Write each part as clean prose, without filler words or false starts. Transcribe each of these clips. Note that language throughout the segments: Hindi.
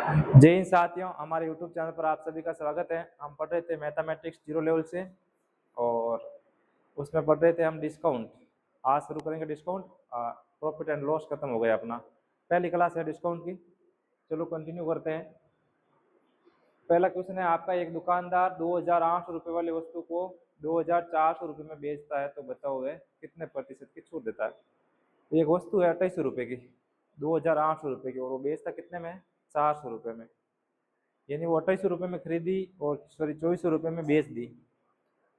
जय हिंद साथियों, हमारे YouTube चैनल पर आप सभी का स्वागत है। हम पढ़ रहे थे मैथमेटिक्स जीरो लेवल से और उसमें पढ़ रहे थे हम डिस्काउंट। आज शुरू करेंगे डिस्काउंट। प्रॉफिट एंड लॉस खत्म हो गया अपना, पहली क्लास है डिस्काउंट की। चलो कंटिन्यू करते हैं। पहला क्वेश्चन है आपका, एक दुकानदार 2800 रुपये वाली वस्तु को 2400 रुपये में बेचता है, तो बताओ वह कितने प्रतिशत की छूट देता है। एक वस्तु है 2800 रुपये की, 2800 रुपये की, और वो बेचता कितने में, 400 रुपये में। यानी वो 2800 रुपये में खरीदी और 2400 रुपये में बेच दी,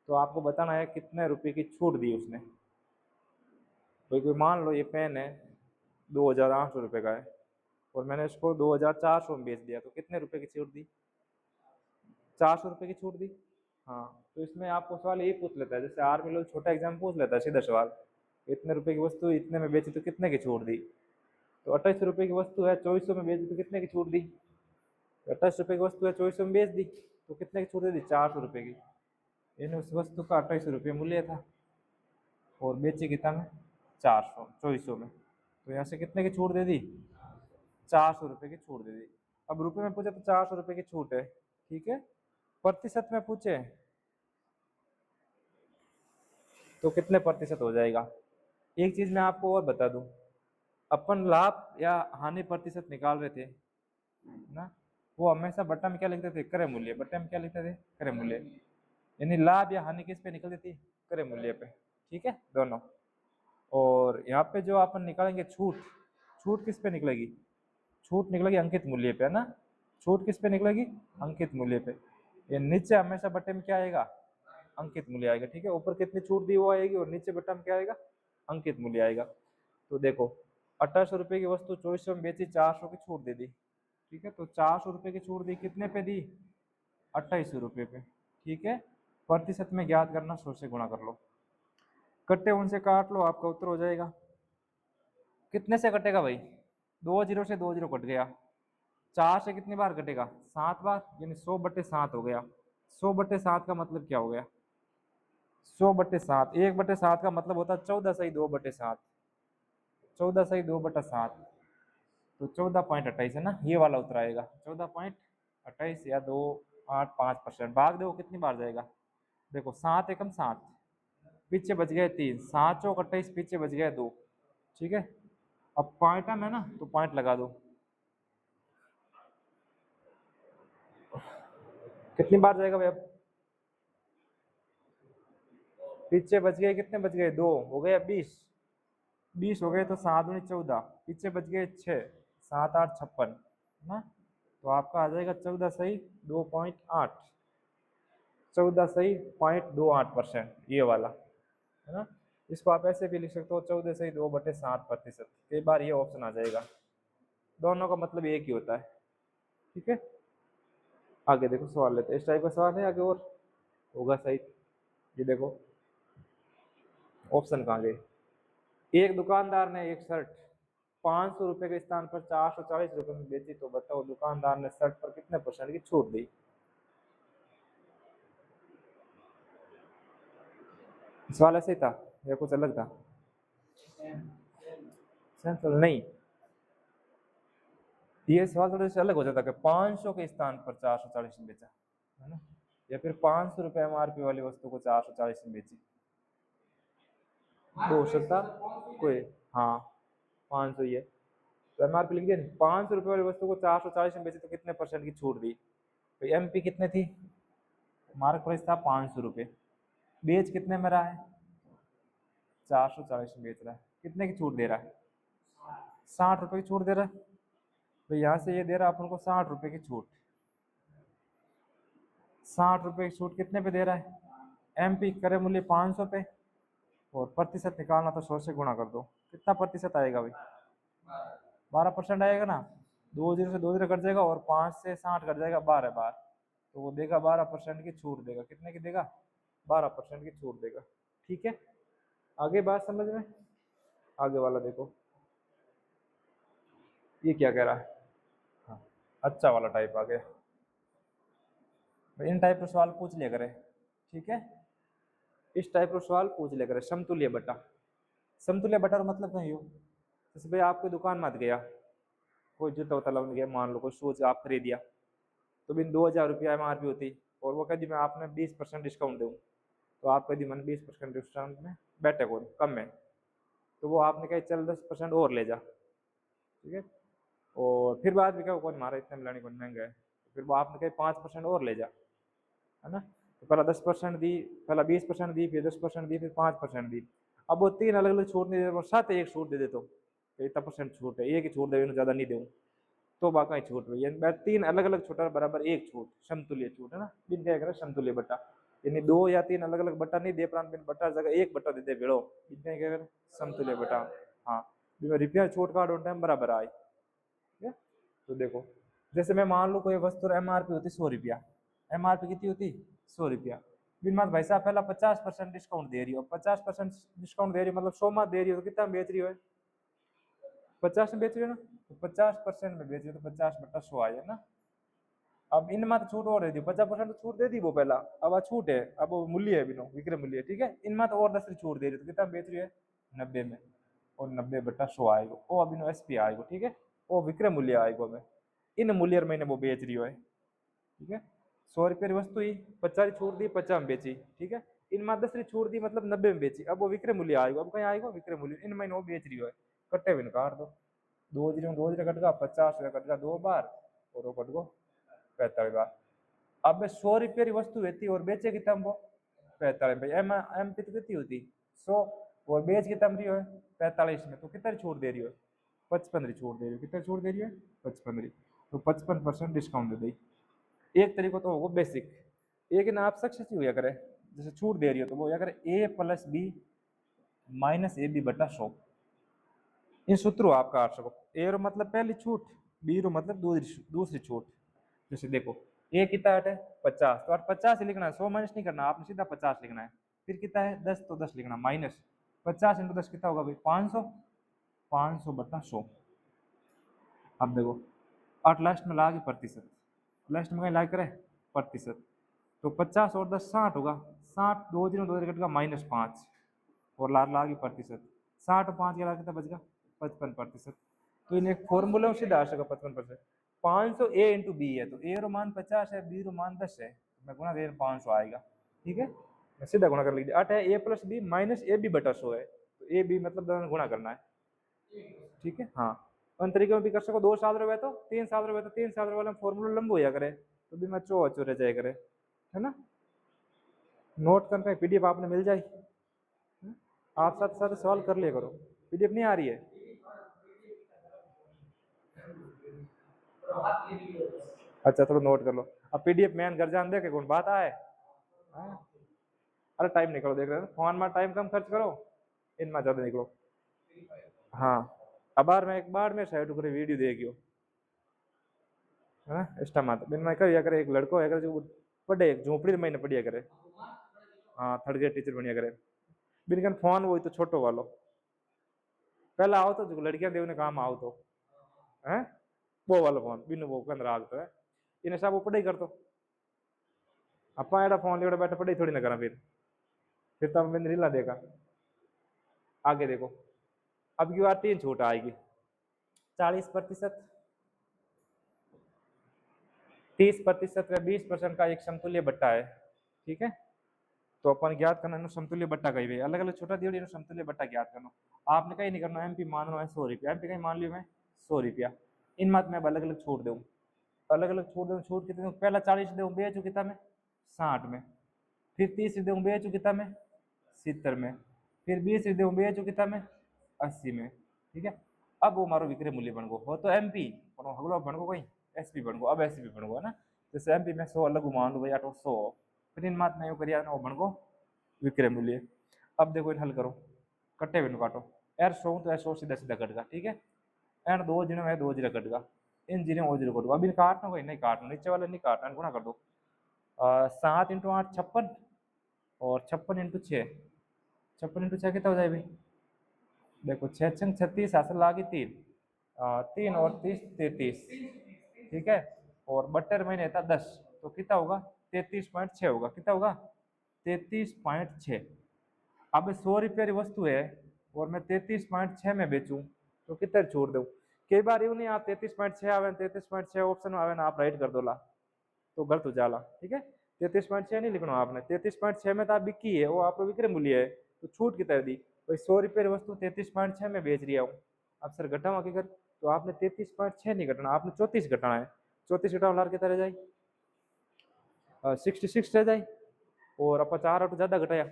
तो आपको बताना है कितने रुपए की छूट दी उसने। तो कोई मान लो ये पेन है 2800 रुपये का है और मैंने इसको 2400 में बेच दिया, तो कितने रुपए की छूट दी, 400 रुपये की छूट दी। हाँ, तो इसमें आपको सवाल ये पूछ लेता है, जैसे आर्मी लोग छोटा एग्जाम पूछ लेता है, सीधा सवाल, इतने रुपए की वस्तु इतने में बेची तो कितने की छूट दी। तो 2800 रुपये की वस्तु है, 2400 में बेची तो कितने की छूट दी। 28 रुपये की वस्तु है, 2400 में बेच दी, तो कितने की छूट दे दी, 400 रुपये की। यानी उस वस्तु का 2800 रुपये मूल्य था और बेची कितना में, 2400 में। तो यहाँ से कितने की छूट दे दी, 400 रुपये की छूट दे दी। अब रुपए में पूछे तो 400 रुपये की छूट है, ठीक है। प्रतिशत में पूछे तो कितने प्रतिशत हो जाएगा। एक चीज मैं आपको और बता दूं, अपन लाभ या हानि प्रतिशत निकाल रहे थे ना, वो हमेशा बट्टा में क्या लिखते थे, क्रय मूल्य। बट्टा में क्या लिखते थे, क्रय मूल्य। यानी लाभ या हानि किस पे निकल देती, क्रय मूल्य पे, ठीक है, दोनों। और यहाँ पे जो अपन निकालेंगे छूट, छूट किस पे निकलेगी, छूट निकलेगी अंकित मूल्य पे, है ना। छूट किस पे निकलेगी, अंकित मूल्य पे। ये नीचे हमेशा बट्टे में क्या आएगा, अंकित मूल्य आएगा, ठीक है। ऊपर कितनी छूट दी वो आएगी और नीचे बट्टा में क्या आएगा, अंकित मूल्य आएगा। तो देखो 2800 रुपये की वस्तु 2400 में बेची, 400 की छूट दे दी, ठीक है। तो 400 रुपये की छूट दी कितने पे दी, 2800 रुपये पे, ठीक है। प्रतिशत में ज्ञात करना, 100 से गुणा कर लो, कट्टे उनसे काट लो, आपका उत्तर हो जाएगा। कितने से कटेगा भाई, 2 जीरो से 2 जीरो कट गया। 4 से कितनी बार कटेगा, 7 बार, यानी 100/7 हो गया। 100/7 का मतलब क्या हो गया, 100/7, 1/7 का मतलब होता है 14 सही 2/7, 14 सही 2/7, तो 14.28 है ना, ये वाला उत्तर आएगा 14.28 या 285%। भाग दो कितनी बार जाएगा, देखो 7 एकम 7, पीछे बच गए 3, 7 चौक 28, पीछे बच गए 2, ठीक है। अब पॉइंट है ना, तो पॉइंट लगा दो, कितनी बार जाएगा भाई। अब पीछे बच गए कितने, बच गए 2, हो गया 20, 20 हो गए, तो 7 दूनी 14, पीछे बच गए 6, 7 8 56 ना। तो आपका आ जाएगा 14 सही 2.8, 14 सही 0.28%, ये वाला, है ना। इसको आप ऐसे भी लिख सकते हो, 14 सही 2/7%। कई बार ये ऑप्शन आ जाएगा, दोनों का मतलब एक ही होता है, ठीक है। आगे देखो सवाल लेते हैं, इस टाइप का सवाल है आगे और होगा सही। ये देखो ऑप्शन कहाँ गए। एक दुकानदार ने एक शर्ट 500 रुपए के स्थान पर 440 रुपए में बेची, तो बताओ दुकानदार ने शर्ट पर कितने % की छूट दी। सवाल ऐसे ही था या कुछ अलग था, सिंपल नहीं, ये सवाल थोड़ा सा अलग हो जाता है, 500 के स्थान पर 440 में बेचा, है ना, या फिर 500 रुपए MRP वाली वस्तु को 440 में बेची, तो हो सकता कोई, हाँ 500 ही है, तो MRP लिख दिया। 500 रुपए वाली वस्तु को 440 में बेची, तो कितने % की छूट दी। तो MP कितने थी, मार्क प्राइस था 500 रुपये, बेच कितने में रहा है, 440 में बेच रहा है, कितने की छूट दे रहा है, 60 रुपये की छूट दे रहा है। तो यहाँ से ये दे रहा है अपन को 60 रुपये की छूट, 60 रुपये की छूट कितने पे दे रहा है, MP क्रय मूल्य 500 पे, और प्रतिशत निकालना तो 100 से गुणा कर दो, कितना प्रतिशत आएगा भाई, 12% आएगा ना। 2 जीरो से 2 जीरो कट जाएगा और 5 से 60 कट जाएगा 12 बार, तो वो देगा 12% की छूट देगा, कितने की देगा, 12% की छूट देगा, ठीक है। आगे बात समझ में, आगे वाला देखो ये क्या कह रहा है। हाँ, अच्छा वाला टाइप आ गया, इन टाइप के सवाल पूछ लिया करे, ठीक है। इस टाइप का सवाल पूछ लिया करे, समतुल्य बटा, समतुल्य बटा मतलब नहीं हो, जैसे भाई आपकी दुकान मत गया कोई जूता उता लग गया, मान लो कोई शूज आप खरीद दिया, तो बिन 2000 रुपया MRP होती, और वो कहती मैं आपने 20% डिस्काउंट दूँ, तो आप कहती मैंने 20% डिस्काउंट में बैठे कौन कम में, तो वो आपने कहा चल 10% और ले जा, ठीक है। और फिर बाद में क्या कौन मारा इतने में लाने कौन महंगा है, तो फिर वो आपने कहा 5% और ले जा, है ना। तो पहला 10% दी, पहला 20% दी, फिर 10% दी, फिर 5% दी। अब वो 3 अलग अलग छूट नहीं दे, साथ एक छूट दे दे तो इतना परसेंट छूट है, एक ही छूट दे, ज़्यादा नहीं दूँ तो बाकी छूट हुई, यानी 3 अलग अलग छूटा बराबर एक छूट, समतुल्य छूट, है ना। बिन क्या करे समतुल्य बट्टा, यानी 2 या 3 अलग अलग बट्टा नहीं दे प्रांत बिन बट्टा जगह एक बट्टा दे दे भेड़ो, बिन क्या करे समतुल्य बट्टा। हाँ, रुपया छूट कार्ड उन टाइम बराबर आए, ठीक है। तो देखो जैसे मैं मान लो कोई वस्तु MRP होती 100 रुपया, MRP कितनी होती 100 रुपया, बिन मत भाई साहब पहला 50% डिस्काउंट दे रही हो, 50% डिस्काउंट दे रही हो मतलब 100 मत दे रही हो, तो कितना बेच रही हो 50 में बेच रही हो ना, तो 50% में बेच रही हो तो 50/100 आया ना। अब इनमें तो छूट और दे दी, 50% तो छूट दे दी वो पहला, अब छूट है, अब वो मूल्य है बिनो विक्रय मूल्य, ठीक है। इनमें तो और 10 छूट दे रही, तो कितना बेच रही है 90 में, और 90/100 आएगा वो अभी SP आएगा, ठीक है। वो विक्रय मूल्य आएगा हमें, इन मूल्य में वो बेच रही है, ठीक है। 100 रुपये की वस्तु ही 50 छूट दी, 50 में बेची, ठीक है। इनमें 10 छूट दी मतलब 90 में बेची, अब वो विक्रय मूल्य आएगा, अब कहीं आएगा विक्रय मूल्य, इनमें वो बेच रही है, कट्टे भी काट दो, 2 कट गया 50 कट गया 2 बार, और वो कट गो 45 बार। अब 100 रुपये की वस्तु रहती और बेचे कितना वो 45 भाई, MP तो कितनी होती 100, और बेच कितना रही हो 45 में, तो कितना छूट दे रही हो 55 छूट दे रही हो, कितना छूट दे रही है 55, तो 55% डिस्काउंट दे दी। एक तरीका तो होगा बेसिक, एक ना आप सक्सेस ही हुआ करे, जैसे छूट दे रही हो तो वो या करे A+B - AB/100, इन सूत्रों आप काट सको, ए रो मतलब पहली छूट, बी रो मतलब दूसरी छूट। जैसे देखो ए कितना है 50, तो 50 ही लिखना है, 100 माइनस नहीं करना, आपने सीधा 50 लिखना है। फिर कितना है 10, तो 10 लिखना माइनस 50 × 10 कितना होगा भाई 500, 500/100। अब देखो 8 लास्ट में लागे प्रतिशत, लास्ट में कहीं लाग करे प्रतिशत, तो 50 और 10 60 होगा, 60 2 0 कटेगा -5, और लागे प्रतिशत, 60 और 5 के लागे कितना बचेगा 55%। तो इन एक फॉर्मूला में सीधा आ सका 55%, 500 A × B है, तो ए रो मान 50 है, बी रो मान 10 है, तो मैं गुणा कर 500 आएगा, ठीक है। मैं सीधा गुणा कर लीजिए, 8 है A+B - AB/100 है, तो AB मतलब दोनों गुणा करना है, ठीक है। हाँ, उन तरीके में भी कर सको, 2 साल रहे तो 3 साल रहे तो 3 साल वाला फॉर्मूला लंबो होया करे, तो भी मैं चो रह जाए करे, है ना। नोट करके PDF आपने मिल जाए, आप साथ साथ सवाल कर लिया करो, PDF नहीं आ रही है। अच्छा थोड़ा नोट कर लो, अब PDF मैन घर जान दे के कौन बात आए, अरे टाइम निकलो, देख रहे हो फोन में टाइम कम खर्च करो, इनमें ज्यादा निकलो। हाँ, अब बार में एक बार में साइड करे वीडियो देखियो, है ना। इष्टा मत बिन में करिया करे, एक लड़को है करे जो पढ़े झोपड़ी में पढ़िया करे, हाँ 3rd ग्रेड टीचर बनिया करे, बिन कन फोन वो तो छोटो वालो, पहला आओ तो जो लड़कियां देव ने काम आओ तो है वो वाला फोन बिन वो कन राग तो है, इन्हें सब वो पढ़ाई कर दो, अपा एड़ा फोन ले बैठे पढ़ाई थोड़ी ना करा, फिर तो मैंने रीला देखा। आगे देखो अब की बार 3 छूट आएगी, 40%, 30% या 20% का एक समतुल्य बट्टा है, ठीक है। तो अपन ज्ञात करना समतुल्य बट्टा कही अलग अलग छोटा दियो समतुल्य बट्टा ज्ञात करना, आपने कहीं नहीं करना, MP मान लो है 100 रुपया, MP कहीं मान लियो मैं 100 रुपया, इन मत में अलग अलग छूट दूँ, अलग अलग छूट दूँ, छूट कितने पहला 40 दूँ बेचू कितना में 60 में, फिर 30 दूँ बेचू कितना में 70 में, फिर 20 दूँ बेचू कितना में 80 में, ठीक है। अब वो मारो विक्रय मूल्य बन गो, हो तो MP हगलो बन गो कोई SP बन गो, अब SP बन गो, है ना। जैसे MP में 100 अलग मान लो भाई 800, फिर इन मात में करिया वो बन गो विक्रय मूल्य। अब देखो इन हल करो, कट्टे बिन काटो, यार 100 तो 100 सीधा सीधा कटेगा, ठीक है। एंड 2 जीरो में 2 जीरो कटेगा, इन जीरो वो जीरो कटेगा, अब इन काटना कोई नहीं काटना, नीचे वाले नहीं काटना, गुणा कर दो 7 × 8 56, और 56 × 6, 56 × 6 कितना हो जाए भाई, देखो 6 6 36 हासिल लागी 3, 3 और 30 33, ठीक है। और बट्टर महीने था 10, तो कितना होगा 33.6 होगा, कितना होगा 33.6। अब 100 रुपये की वस्तु है और मैं 33.6 में बेचूं, तो कितना छोड़ दूं, कई बार यूं नहीं आप 33.6 आवे 33.6 ऑप्शन में आवे ना आप राइट कर दो ला तो गलत हो जाला। ठीक है, 33.6 नहीं लिखना आपने, 33.6 में तो आप बिकी है वो आप विक्रय मूल्य है तो छूट कितना दी भाई 100 रुपये वस्तु 33.6 में बेच रही हूँ। अब सर घटाओ हकीकत तो आपने 33.6 नहीं घटाना, आपने 34 घटाना है। 34 घटाओ लार कितना रह जाए 66 रह जाए और अपन 4 आठ ज्यादा घटाया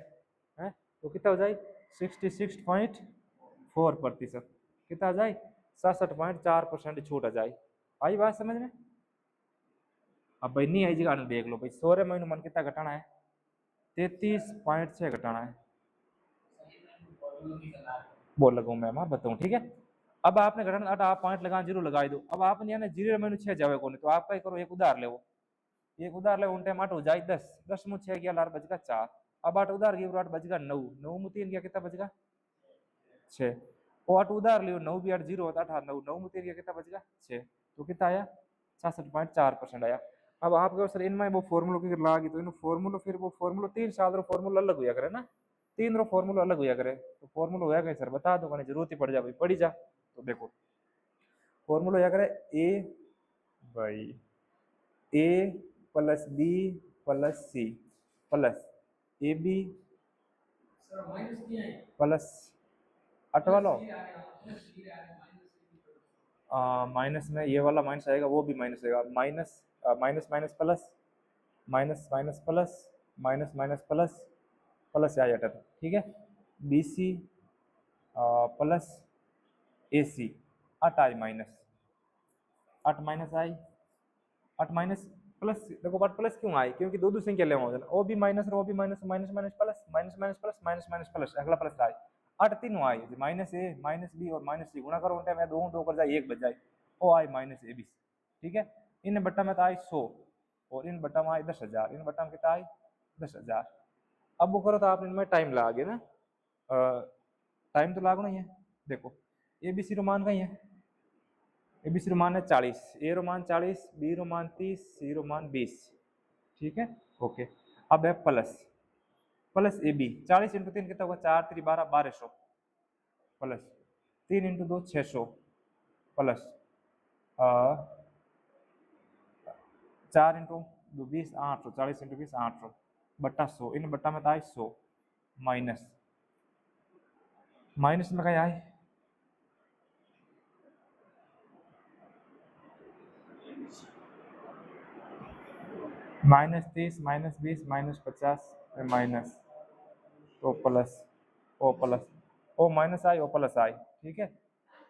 है तो कितना हो जाए 66.4%। कितना आ जाए 67.4% छूट आ जाए। आई बात समझ में? अब भाई नहीं आई जगह देख लो भाई 100 महीनों मन कितना घटाना है 33.6 घटाना है। बोल लगू मैं मार बताऊं। ठीक है, अब आपने घटाना आप पॉइंट लगा जीरो लगा दो। अब आपने यानी जीरो महीनों 6 जावे को तो आप क्या करो एक उधार ले एक उधार ले उन टाइम आठ हो जाए 10 मुँह 6 गया लार बचगा 4। अब 8 उधार गया 8 बचगा 9 9 मुँह 3 गया कितना बचगा 6 और 8 उधार लियो 9 भी 8 जीरो होता 8 9 9 मुँह 3 गया कितना बचगा 6 तो कितना आया 66.4% आया। अब आपके सर इनमें वो फॉर्मूला की लागी तो इन फॉर्मूला फिर वो फॉर्मूला 3 साल रो फॉर्मूला अलग हुआ करे ना 3 रो फॉर्मूला अलग हुआ करे तो फॉर्मूला होया करे सर बता दो जरूरत ही पड़ जा भाई पड़ी जा। तो देखो फॉर्मूला होया करे ए भाई A plus B plus C plus A B plus 8 वाला माइनस में ये वाला माइनस आएगा वो भी माइनस आएगा minus minus minus plus minus minus plus minus minus plus plus आ जाता था। ठीक है, B C plus A C 8 I minus 8 minus I 8 minus plus देखो 8 प्लस क्यों आई क्योंकि दो संख्या ले ओ भी माइनस ओ भी minus minus minus plus minus minus plus minus minus plus अगला प्लस आई 8 तीनों आई माइनस ए माइनस बी और माइनस सी गुणा करो मैं दो दो कर जाए एक बच जाए ओ आई माइनस ए बी। ठीक है, इन बट्टा में तो आई 100 और इन बट्टा में आई 10,000 इन बट्टा में कितना आई 10,000। अब वो करो तो आप इनमें टाइम लागे ना टाइम तो लागना ही है। देखो ए बी सी रोमान का ही है ए बी सी रोमान है 40 A roman 40 B roman 30 C roman 20। ठीक है ओके, अब है plus plus A B 40 into 3 कितना होगा 4 3 12 1200 plus 3 into 2 600 plus 4 into 20 800 40 into 20 800 बट्टा 100 इन बट्टा में था 100 माइनस माइनस में क्या आए minus 30 minus 20 minus 50 minus O plus O minus I O plus I. ठीक है,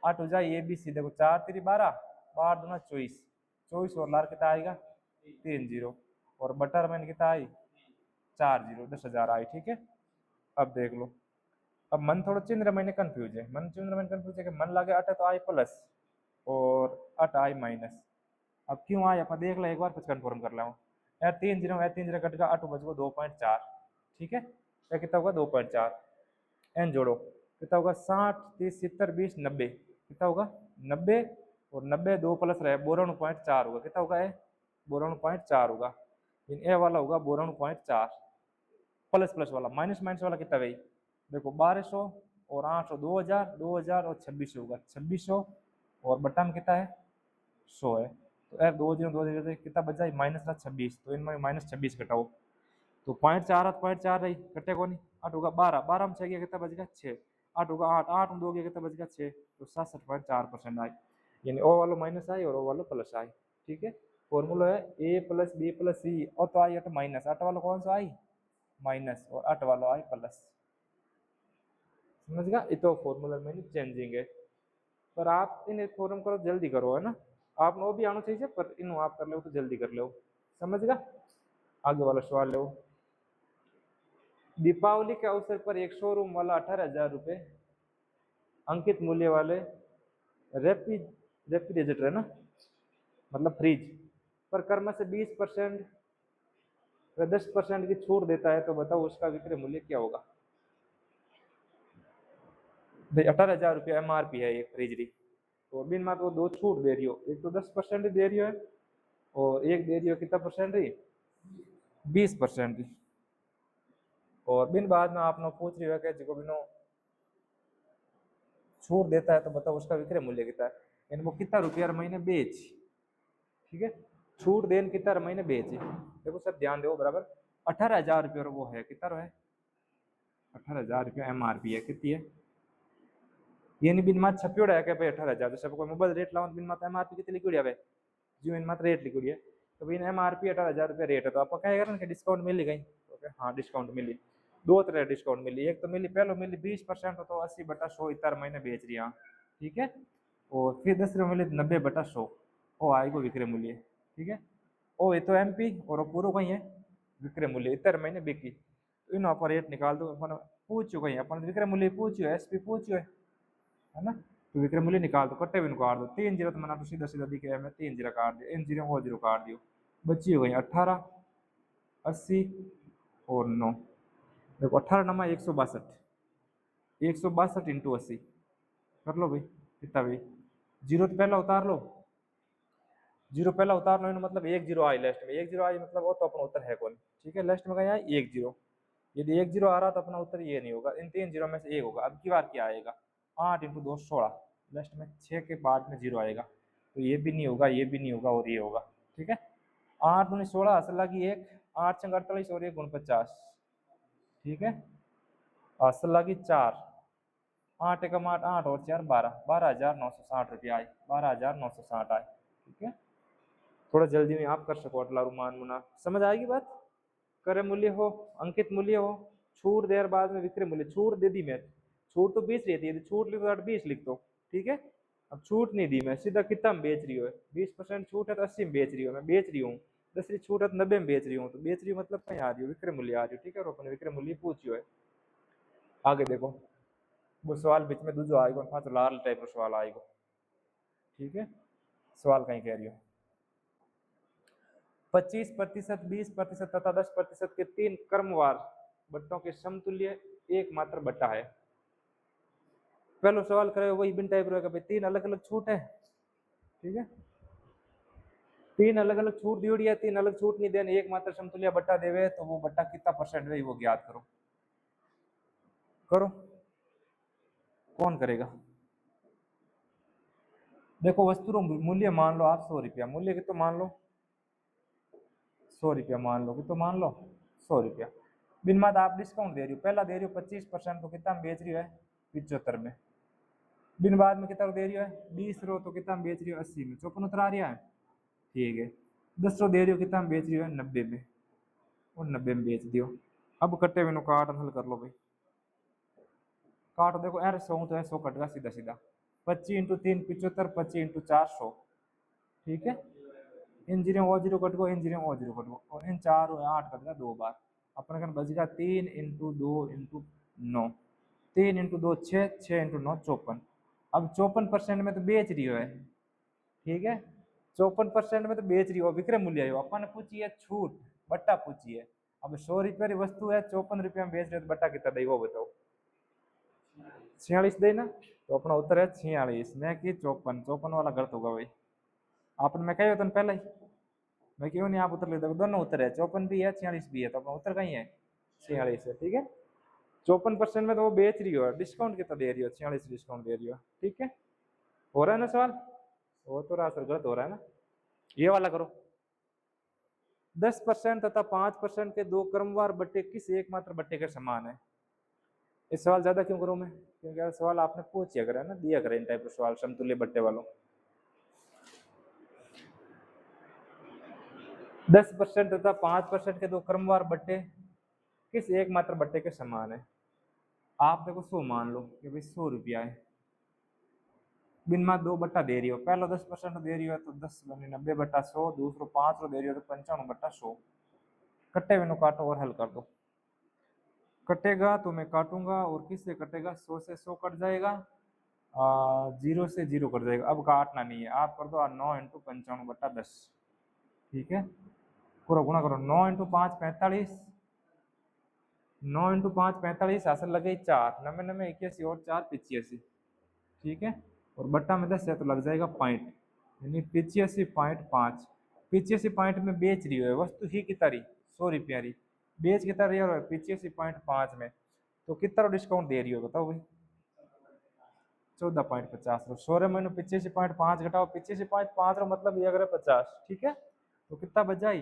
8 हो जाए ए बी सी देखो 4 3 12 12 दूना 24 24 और लार कितना आएगा 3 जीरो और बटर में कितना आई 4 जीरो 10,000 आई। ठीक है, अब देख लो अब मन थोड़ा चिंद्र मैंने कंफ्यूज है मन चिंद्र मैंने कंफ्यूज है कि मन लगे 8 तो आई प्लस और 8 आई माइनस। अब क्यों आए अपन देख लो एक बार कुछ कन्फर्म कर लो यार 3 जीरो है 3 जीरो कट का 8 बच गो 2.4। ठीक है, या कितना होगा 2.4 एन जोड़ो कितना होगा 60 30 70 20 90 कितना होगा 90 और 90 2 प्लस रहे 92.4 होगा कितना होगा ए 92.4 होगा इन ए वाला होगा 92.4 प्लस प्लस वाला माइनस माइनस वाला कितना भाई देखो 1200 और 800 2000 और 2600 होगा 2600 और बट्टा में कितना है 100 है तो यार 2 कितना बच जाए माइनस 26 तो इनमें माइनस 26 घटाओ तो 0.4 रही कटे को नहीं 8 होगा 12 12 में 6 गया कितना बच गया 6 8 होगा 8 8 में 2 गया कितना बच गया 6 तो 67.4% आई यानी ओ वाला माइनस आई और ओ वाला प्लस आई। ठीक है, फॉर्मूला है ए प्लस बी प्लस सी और तो आई 8 माइनस 8 वाला कौन सा आई माइनस और 8 वाला आई प्लस। समझ गया ये तो फॉर्मूला में चेंजिंग है पर आप इन फॉर्म करो जल्दी करो है ना आप वो भी आना चाहिए पर इन आप कर लो तो जल्दी कर लो। समझ गया, आगे वाला सवाल लो। दीपावली के अवसर पर एक शोरूम वाला 18,000 रुपये अंकित मूल्य वाले रेफ्रिजरेटर है ना मतलब फ्रिज पर कर्म से 20% व 10% की छूट देता है तो बताओ उसका विक्रय मूल्य क्या होगा। भाई 18,000 रुपये MRP है एक फ्रिज की तो बिन मात्र वो दो छूट दे रही हो एक तो 10% दे रही है और एक दे रही हो कितना परसेंट रही 20% और बिन बाद में आपने पूछ रही हो कि जो बिनो छूट देता है तो बताओ उसका विक्रय मूल्य कितना है। यानी वो कितना रुपया हर महीने बेच, ठीक है, छूट देन कितना हर महीने बेच। देखो सर ध्यान दो बराबर 18,000 रुपये वो है कितना है 18,000 रुपया MRP है कितनी है ये नहीं बिन मात छप्योड़ा है क्या भाई 18,000 जैसे कोई मोबाइल रेट लाओ बिन मात MRP कितनी लिखी है भाई जो इन मात्र रेट लिखी है तो भाई MRP 18,000 रुपया रेट है तो आप कहेगा ना कि डिस्काउंट मिली गई ओके हाँ डिस्काउंट मिली दो तरह डिस्काउंट मिली एक तो मिली पहले मिली 20% तो 80/100 इतर महीने बेच रही हाँ ठीक है और फिर दूसरे मिली 90/100 वो आएगा विक्रय मूल्य ठीक है ओ ये तो MP और पूरा कहीं है विक्रय मूल्य इतर महीने बिकी तो इन आप रेट निकाल दो अपन पूछो कहीं अपन विक्रय मूल्य पूछो SP पूछो है ना तो विक्रय मूल्य निकाल दो कट्टे भी काट दो 3 जीरो तो मैंने तो सीधा सीधा दिखे मैं 3 जीरो काट दिया इन जीरो वो जीरो काट दियो बची हो गई 18 80 और 9 देखो 18 नमा 162 इंटू 80 कर लो भाई कितना भाई जीरो तो पहला उतार लो जीरो पहला उतार लो मतलब एक जीरो आई लास्ट में एक जीरो आई मतलब वो तो अपना उत्तर है कौन ठीक है लास्ट में क्या है एक जीरो यदि एक जीरो आ रहा तो अपना उत्तर ये नहीं होगा इन 3 जीरो में से एक होगा अब की बार क्या आएगा 8 इंटू 2 16 लास्ट में 6 के बाद में जीरो आएगा तो ये भी नहीं होगा ये भी नहीं होगा और ये होगा ठीक है 8 दूनी 16 असल लगी एक 8 छंग 48 और 1 49 ठीक है असल लगी 4 8 एकम 8 8 और 4 12 12,960 रुपया आए 12,960 आए ठीक है थोड़ा जल्दी में आप कर सको अटला रुमान मुना समझ आएगी बात क्रय मूल्य हो अंकित मूल्य हो छूट देर बाद में विक्रय मूल्य छूट दे दी मैं छूट तो 20 रहती है यदि छूट लिख तो 20 लिख दो ठीक है अब छूट नहीं दी मैं सीधा कितना में बेच रही हो 20% छूट है तो 80 में बेच रही हो मैं बेच रही हूँ दूसरी छूट है तो 90 में बेच रही हूँ तो बेच रही हूँ मतलब कहीं आ रही हो विक्रय मूल्य आ रही हो ठीक है और अपने विक्रय मूल्य पूछियो है आगे देखो वो सवाल बीच में दूसरा आएगा पांच लाल टाइप का सवाल आएगा ठीक है सवाल कहीं कह रही हो 25%, 20% तथा 10% के 3 क्रमवार बट्टों के समतुल्य एकमात्र बट्टा है पहले सवाल करे वही बिन टाइप रहेगा भाई 3 अलग अलग छूट है ठीक है 3 अलग अलग छूट दी है 3 अलग छूट नहीं देने एकमात्र समतुल्य बट्टा देवे तो वो बट्टा कितना परसेंट है वो ज्ञात करो करो कौन करेगा देखो वस्तु मूल्य मान लो आप 100 रुपया मूल्य कितना मान लो 100 रुपया मान लो कितना मान लो 100 रुपया बिन मात आप डिस्काउंट दे रही हो पहला दे रही हो 25% तो कितना बेच रही है 75 में बिन बाद में कितना दे रही है 20 रो तो कितना बेच रही हो 80 में 54 उतर आ रहा है ठीक है 10 रो दे रही हो कितना बेच रही है 90 में और 90 में बेच दियो अब कट्टे में काट हल कर लो भाई काट देखो यार 100 तो है 100 कटेगा सीधा सीधा 25 इंटू 3 75 25 इंटू 400 ठीक है इन जीरो वो zero cut go in zero वो जीरो कट गो और इन 4 और 8 कट गया 2 बार अपने कन बच गया 3 इंटू 2 इंटू 9 3 इंटू 2 6 6 इंटू 9 54 अब 54% में तो बेच रही है ठीक है 54% में तो बेच रही हो विक्रय मूल्य है अपन ने पूछी है छूट बट्टा पूछी है अब 100 रुपये की वस्तु है 54 रुपये में बेच रहे तो बट्टा कितना दे वो बताओ 46 देना तो अपना उत्तर है 46 मैं कि 54 वाला गलत होगा भाई आपने मैं कही होता पहले ही मैं क्यों नहीं आप उत्तर ले दोनों उत्तर है 54 भी है 46 भी है तो अपना उत्तर कहीं है 46 है ठीक है 54% में तो वो बेच रही हो डिस्काउंट कितना दे रही हो 46 डिस्काउंट दे रही हो ठीक है हो रहा है ना सवाल वो तो रहा सर गलत हो रहा है ना ये वाला करो 10% तथा 5% के 2 क्रमवार बट्टे किस एकमात्र बट्टे के समान है इस सवाल ज्यादा क्यों करूं मैं क्योंकि सवाल आपने पूछिया करा ना दिया करा इन टाइप के सवाल समतुल्य बट्टे वालों 10% तथा 5% के 2 क्रमवार बट्टे किस एकमात्र बट्टे के समान है आप देखो 100 मान लो कि भाई 100 रुपया है बिन मात 2 बट्टा दे रही हो पहला 10% दे रही हो तो 10 बने 90/100 दूसरो 5 दे रही हो तो 95/100 कट्टे में काटो और हल कर दो कटेगा तो मैं काटूंगा और किससे कटेगा 100 से 100 कट जाएगा 0 से 0 कट जाएगा अब काटना नहीं है आप कर दो 9 इंटू 95/10 ठीक है पूरा गुणा करो 9 इंटू 5 45 9 इंटू 5 45 हासिल लगे 4 नब्बे नब्बे 81 और 4 85 ठीक है और बट्टा में 10 है तो लग जाएगा पॉइंट यानी 85.5 85 में बेच रही है वस्तु ही की तारी 100 रुपया रही बेच कितना रही है 85.5 में तो कितना डिस्काउंट दे रही हो बताओ भाई 14.50 रो 16 महीनों 85.5 घटाओ 85.5 रो मतलब ये अगर 50, ठीक है। तो कितना बच जाई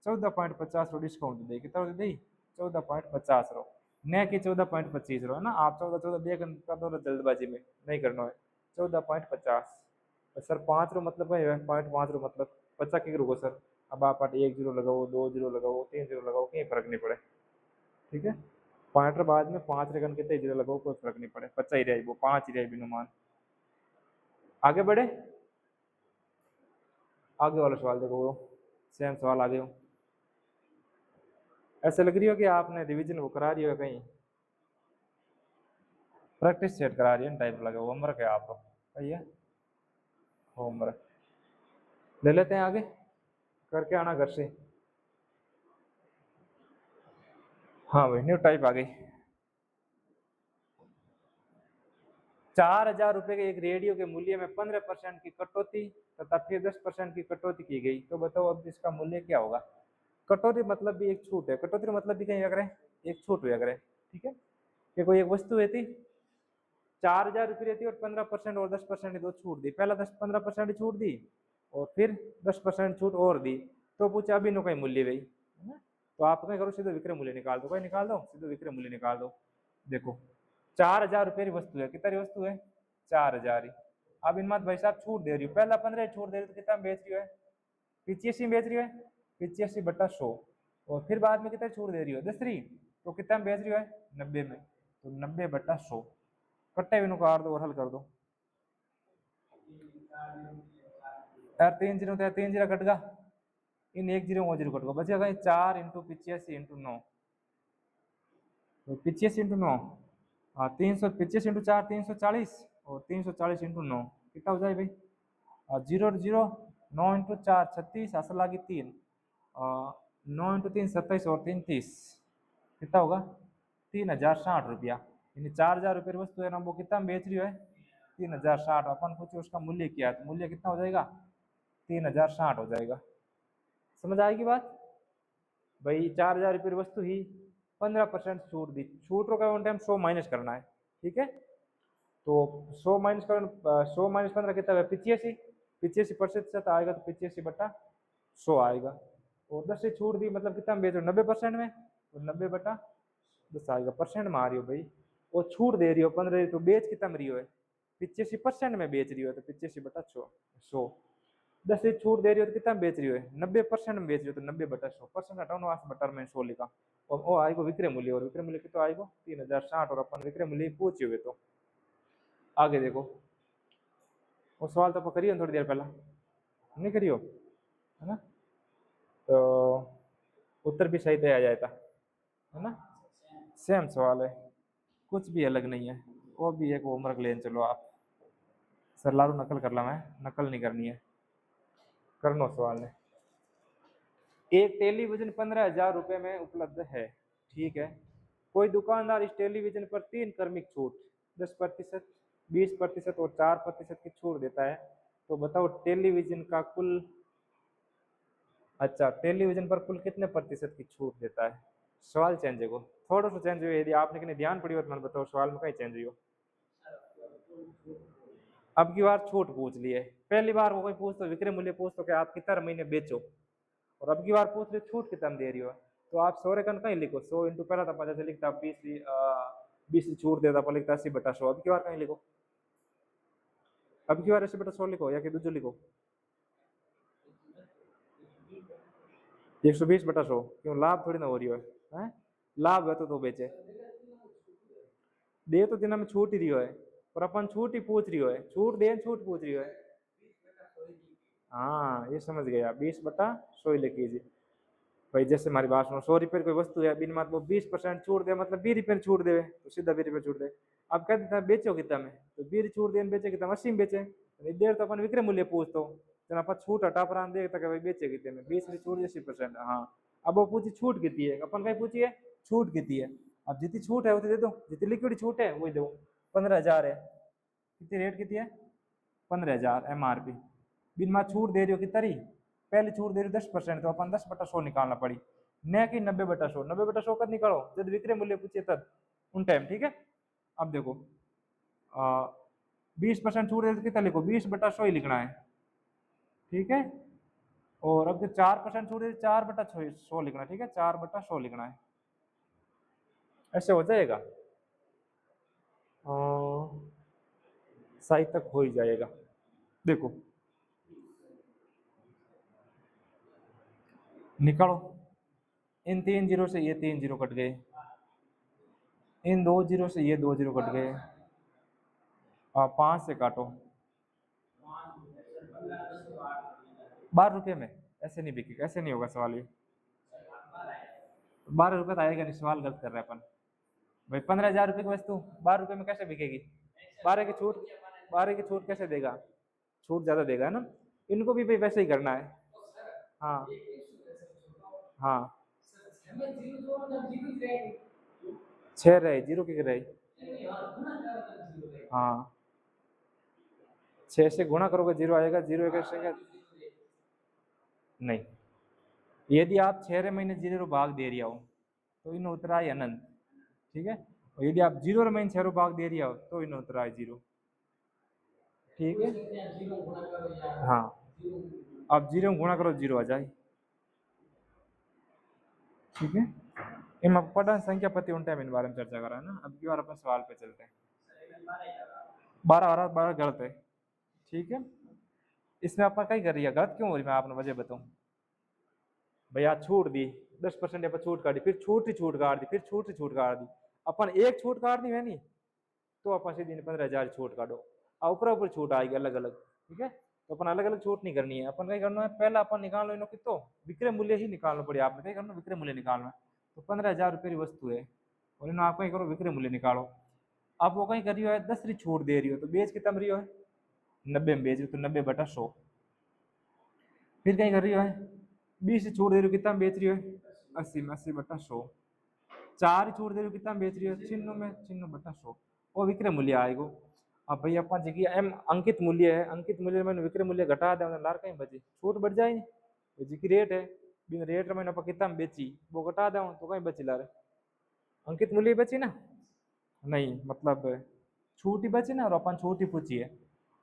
14.50 रो डिस्काउंट दे, कितना दे दी 14.50 रो, न कि 14.25 रो, है ना। आप 14 दे कर दो जल्दबाजी में, नहीं करना है। 14.50 सर 5 रो मतलब है 0.5 रो मतलब 50 की रुको सर। अब आप 1 जीरो लगाओ 2 जीरो लगाओ 3 जीरो लगाओ कहीं फर्क नहीं पड़े, ठीक है। पॉइंटर बाद में 5 रेगन कितने जीरो लगाओ कोई फर्क नहीं पड़े, 50 ही रहे वो 5 ही रहे बिनुमान। आगे बढ़े, आगे वाला सवाल देखो, वो सेम सवाल आगे हो। ऐसे लग रही हो कि आपने रिवीजन वो करा रही हो कहीं, प्रैक्टिस सेट करा रही है टाइप लगे, होमवर्क है आप सही है, होमवर्क ले लेते हैं आगे, करके आना घर से। हाँ भाई न्यू टाइप आ गई। 4,000 रुपए के एक रेडियो के मूल्य में 15% की कटौती तथा फिर 10% की कटौती की गई, तो बताओ अब इसका मूल्य क्या होगा। कटौती मतलब भी एक छूट है, कटौती मतलब भी कहीं अगर है एक छूट हुई अगर है, ठीक है। कि कोई एक वस्तु रहती 4,000 रुपये रहती और 15% और 10% दो छूट दी, पहला 10-15% छूट दी और फिर 10% छूट और दी, तो पूछा अभी नो कहीं मूल्य भाई, है ना। तो आप क्या करो सीधे विक्रय मूल्य निकाल दो, कोई निकाल दो सीधे विक्रय मूल्य निकाल दो। देखो 4,000 रुपये की वस्तु है, कितना वस्तु है 4,000 ही। अब इन मत भाई साहब छूट दे रही हो, पहला 15 छूट दे रही हो तो कितना बेच रही है 85 बेच रही है, 85/100। और फिर बाद में कितना छूट दे रही हो 10 रही, तो कितना बेच रही है 90 में, तो 90/100 कट्टे बिनु काट दो और हल कर दो। यार 3 जीरो तो 3 जीरो कट गा, इन 1 जीरो वो जीरो कट गो, बचेगा 4 × 85 × 9, तो 85 × 9, हाँ 385 × 4 340 और 340 × 9 कितना हो जाए भाई 0 0 9 × 4 36 असल आगे 3 9 × 3 27 और 3 30 कितना होगा 3,060 रुपया। यानी 4,000 रुपये की वस्तु है ना वो कितना बेच रही है 3,060, अपन पूछे उसका मूल्य क्या है, तो मूल्य कितना हो जाएगा 3,060 हो जाएगा। समझ आएगी बात भाई। 4,000 रुपये की वस्तु ही 15% छूट दी, छूट रो का टाइम 100 माइनस करना है, ठीक है। तो 100 माइनस कर 100 माइनस 15 कितना है 85, 85% आएगा तो 85/100 आएगा। और 10 से छूट दी मतलब कितना बेच रहे हो 90% में, तो 90/10 आएगा, परसेंट में आ रही हो भाई। और छूट दे रही हो 15 तो बेच कितना रही हो है 85% में बेच रही हो, तो 85/100। 10 से छूट दे रही हो तो कितना बेच रही हो 90% में बेच रही हो, तो 90/100 परसेंट हटाओ ना बटर में 100 लिखा और वो आएगा विक्रय मूल्य, और विक्रय मूल्य कितना आएगा 3,060, और अपन विक्रय मूल्य पूछे हुए। तो आगे देखो, वो सवाल तो करिए थोड़ी देर पहला नहीं करियो, है ना। तो उत्तर भी सही दे आ जाएगा, है ना। सेम सवाल है, कुछ भी अलग नहीं है, वो भी एक होमवर्क लेने चलो आप। सर लारू नकल कर ला, मैं नकल नहीं करनी है, करनो सवाल है। एक टेलीविजन 15,000 रुपये में उपलब्ध है, ठीक है। कोई दुकानदार इस टेलीविजन पर 3 क्रमिक छूट 10%, 20% और 4% की छूट देता है, तो बताओ टेलीविजन का कुल, अच्छा टेलीविजन पर कुल कितने प्रतिशत की छूट देता है। सवाल चेंज है, थोड़ा सा चेंज हुआ, यदि आपने कहीं ध्यान पड़ी हो तो मैंने बताओ सवाल में कहीं चेंज हुई हो। अब की बार छूट पूछ लिए, पहली बार वो कोई पूछ तो विक्रय मूल्य पूछ तो क्या आप कितना महीने बेचो, और अब की बार पूछ रहे छूट कितना दे रही हो, तो आप 100 रेकन कहीं लिखो 100 इंटू पहला था 50 लिखता 20 छूट देता पर लिखता 80/100, अब की बार कहीं लिखो, अब की बार 80/100 लिखो या कि दूसरो लिखो 120/100, क्यों लाभ थोड़ी ना हो रही है, लाभ है तो बेचे दे, तो दिन में छूट ही रही है, पर अपन छूट ही पूछ रही है, छूट दे छूट पूछ रही है। हाँ ये समझ गया 20/100 लिख लीजिए भाई। जैसे हमारी बात सुनो 100 रुपये कोई वस्तु है, बिन मतलब 20% छूट दे मतलब 20 रुपये छूट दे, तो सीधा 20 रुपये छूट दे। अब कह देता बेचो कितना में, तो 20 छूट दे बेचे कितना 80 में बेचे, देर तो अपन विक्रय मूल्य पूछते हो, जब अपन छूट हटा पर देखता भाई बेचे कितने में 20 में छूट 80%, हाँ। अब वो पूछी छूट कितनी है, अपन कहीं पूछिए छूट कितनी है, अब जितनी छूट है उतनी दे दो, जितनी लिक्विड छूट है वही दो। 15,000 है, कितनी रेट कितनी है 15,000 MRP, बिन माँ छूट दे रही हो कितनी, पहले छूट दे रही 10%, तो अपन 10/100 निकालना पड़ी, न कि 90/100, 90/100 कब निकालो जब विक्रय मूल्य पूछे तब उन टाइम, ठीक है। अब देखो 20% छूट दे तो कितना लिखो, 20/100 ही लिखना है, ठीक है। और अब जो 4% छूट दे 4/100 लिखना है, ठीक है, 4/100 लिखना है, ऐसे हो जाएगा। सही तक हो ही जाएगा। देखो निकालो, इन 3 जीरो से ये 3 जीरो कट गए, इन 2 जीरो से ये 2 जीरो कट गए, 5 से काटो, 12 रुपये में ऐसे नहीं बिकेगा, ऐसे नहीं होगा सवाल ये, 12 रुपये तो आएगा नहीं, सवाल गलत कर रहे हैं अपन भाई। 15,000 रुपये की वस्तु 12 रुपये में कैसे बिकेगी? 12 की छूट कैसे देगा? छूट ज्यादा देगा है ना, इनको भी भाई वैसे ही करना है। हाँ हाँ, 6 रहे, जीरो की रहे, हाँ 6 से गुणा करोगे जीरो आएगा, जीरो एक नहीं, यदि आप 6 महीने जीरो भाग दे रही हो तो इन उतरा है अनंत, ठीक है। और यदि आप 0 महीने 6 भाग दे रही हो तो इन उतरा है 0, ठीक है। हाँ, अब 0 गुणा करो 0 आ जाए, ठीक है। इन पढ़ा संख्या पति उन टाइम इन बारे में चर्चा करा है ना। अब की बार अपन सवाल पे चलते हैं। 12 गलत है, ठीक है। इसमें अपन कहीं कर रही है गलत क्यों हो रही, मैं आपने वजह बताऊं। भैया छूट दी 10% अपन छूट काटी, फिर छूट ही छूट काट दी, फिर छूट ही छूट काट दी, अपन एक छूट काट दी है नहीं, तो अपन सीधी 15,000 छूट काटो, और ऊपर ऊपर छूट आएगी अलग अलग, ठीक है। तो अपन अलग अलग छूट नहीं करनी है, अपन क्या करना है, पहला अपन निकाल लो इनको कितो विक्रय मूल्य ही निकालना पड़ेगा, आपने क्या करना, विक्रय मूल्य निकालना है। तो 15,000 रुपये की वस्तु है और इन्होंने आप कहीं करो विक्रय मूल्य निकालो। आप वो कहीं कर रही हो 10 छूट दे रही हो, तो बेच कितना रही हो, 90 में बेच रही हो, तो 90/100। फिर कहीं कर रही हो 20 छूट दे रही हो, कितना में बेच रही हो, 80 में, 80/100। 4 छूट दे रही हो, कितना में बेच रही हो, 96 में, 96/100। वो विक्रय मूल्य आएगा। अब भैया अपन जी एम अंकित मूल्य है, अंकित मूल्य मैंने विक्रय मूल्य घटा दे लार कहीं बची छूट बढ़ जाए नहीं, जी की रेट है, बिन रेट मैंने अपन कितना में बेची वो घटा दे तो कहीं बची लार, अंकित मूल्य बची ना, नहीं मतलब छूट ही बची ना, और अपन छूट ही पूछी है।